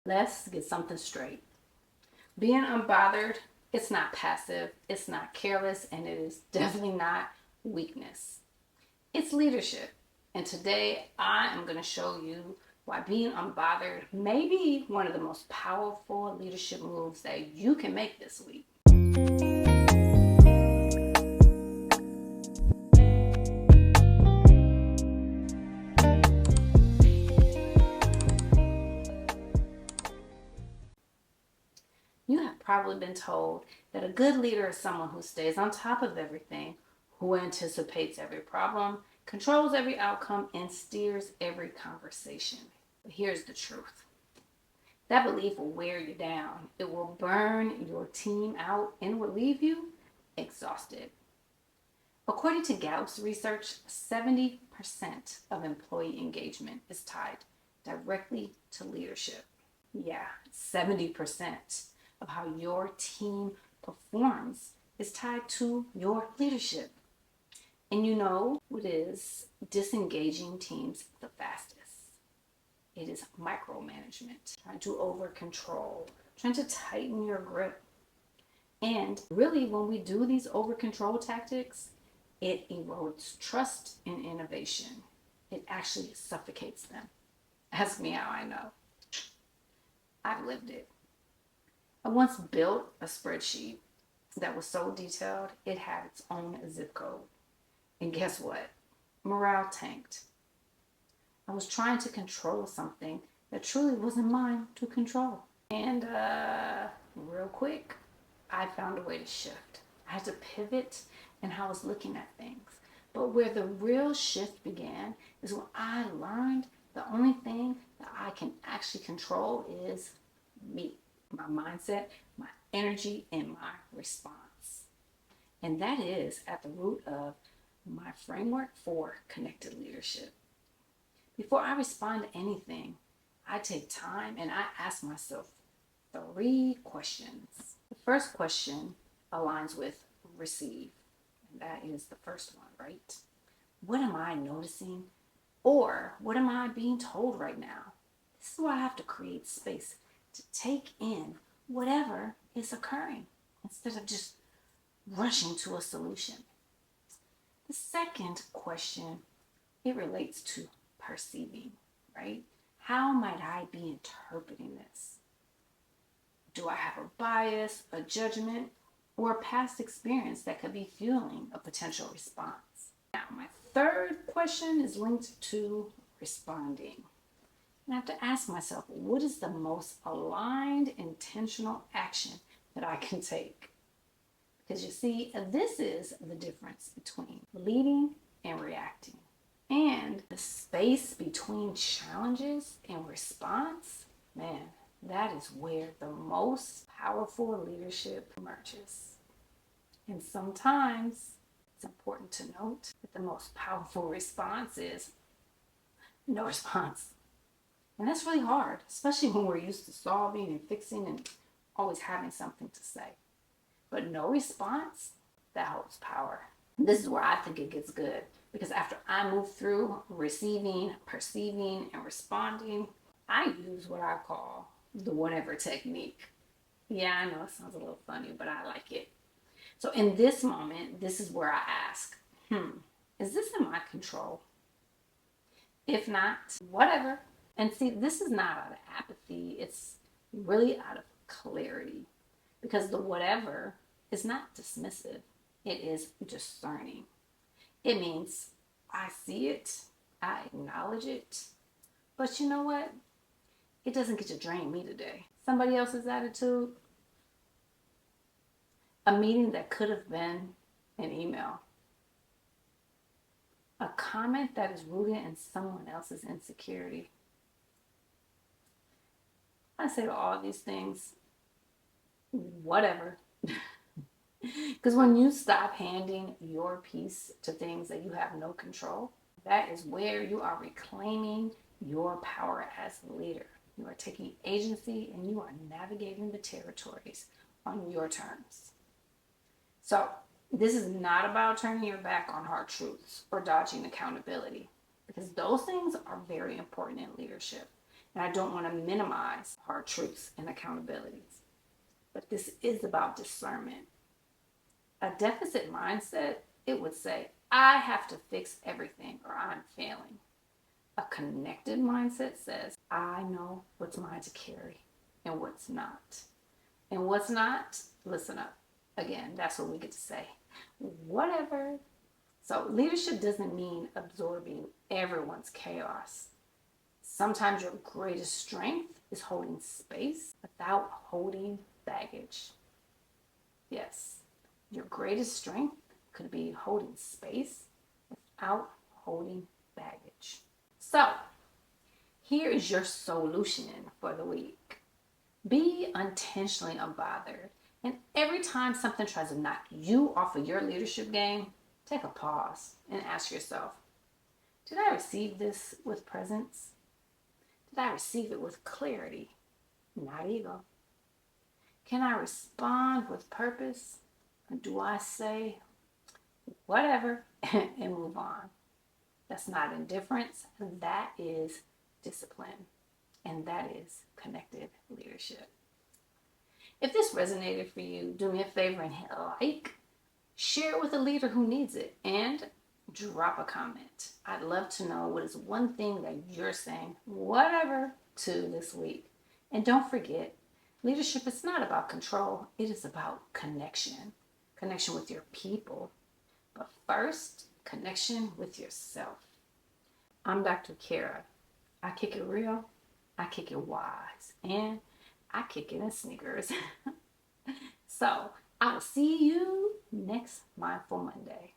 Let's get something straight. Being unbothered, it's not passive, it's not careless, and it is definitely not weakness. It's leadership. And today I am going to show you why being unbothered may be one of the most powerful leadership moves that you can make this week. You have probably been told that a good leader is someone who stays on top of everything, who anticipates every problem, controls every outcome, and steers every conversation. But here's the truth. That belief will wear you down. It will burn your team out and will leave you exhausted. According to Gallup's research, 70% of employee engagement is tied directly to leadership. Yeah, 70% of how your team performs is tied to your leadership. And you know what is disengaging teams the fastest? It is micromanagement, trying to over control, trying to tighten your grip. And really, when we do these over control tactics, it erodes trust and innovation. It actually suffocates them. Ask me how I know. I've lived it. I once built a spreadsheet that was so detailed it had its own zip code. And guess what? Morale tanked. I was trying to control something that truly wasn't mine to control. And real quick, I found a way to shift. I had to pivot in how I was looking at things. But where the real shift began is when I learned the only thing that I can actually control is me, my mindset, my energy, and my response. And that is at the root of my framework for connected leadership. Before I respond to anything, I take time and I ask myself 3 questions. The first question aligns with receive. And that is the first one, right? What am I noticing? Or what am I being told right now? This is why I have to create space to take in whatever is occurring instead of just rushing to a solution. The second question, it relates to perceiving, right? How might I be interpreting this? Do I have a bias, a judgment, or a past experience that could be fueling a potential response? Now, my third question is linked to responding. And I have to ask myself, what is the most aligned, intentional action that I can take? Because you see, this is the difference between leading and reacting. And the space between challenges and response, man, that is where the most powerful leadership emerges. And sometimes it's important to note that the most powerful response is no response. And that's really hard, especially when we're used to solving and fixing and always having something to say. But no response, that holds power. This is where I think it gets good. Because after I move through receiving, perceiving, and responding, I use what I call the whatever technique. Yeah, I know it sounds a little funny, but I like it. So in this moment, this is where I ask, is this in my control? If not, whatever. And see, this is not out of apathy. It's really out of clarity. Because the whatever is not dismissive. It is discerning. It means I see it, I acknowledge it, but you know what? It doesn't get to drain me today. Somebody else's attitude, a meeting that could have been an email, a comment that is rooted in someone else's insecurity. I say to all these things, whatever. Because when you stop handing your piece to things that you have no control, that is where you are reclaiming your power as a leader. You are taking agency and you are navigating the territories on your terms. So this is not about turning your back on hard truths or dodging accountability, because those things are very important in leadership. And I don't want to minimize hard truths and accountabilities. But this is about discernment. A deficit mindset, it would say, I have to fix everything or I'm failing. A connected mindset says, I know what's mine to carry and what's not. And what's not, listen up. Again, that's what we get to say. Whatever. So leadership doesn't mean absorbing everyone's chaos. Sometimes your greatest strength is holding space without holding baggage. Yes, your greatest strength could be holding space without holding baggage. So, here is your solution for the week. Be intentionally unbothered. And every time something tries to knock you off of your leadership game, take a pause and ask yourself, did I receive this with presence? Did I receive it with clarity, not ego? Can I respond with purpose? Or do I say whatever and move on? That's not indifference. That is discipline. And that is connected leadership. If this resonated for you, do me a favor and hit like, share it with a leader who needs it, and drop a comment. I'd love to know what is one thing that you're saying whatever to this week. And don't forget, leadership is not about control. It is about connection. Connection with your people. But first, connection with yourself. I'm Dr. Cara. I kick it real, I kick it wise, and I kick it in sneakers. So, I'll see you next Mindful Monday.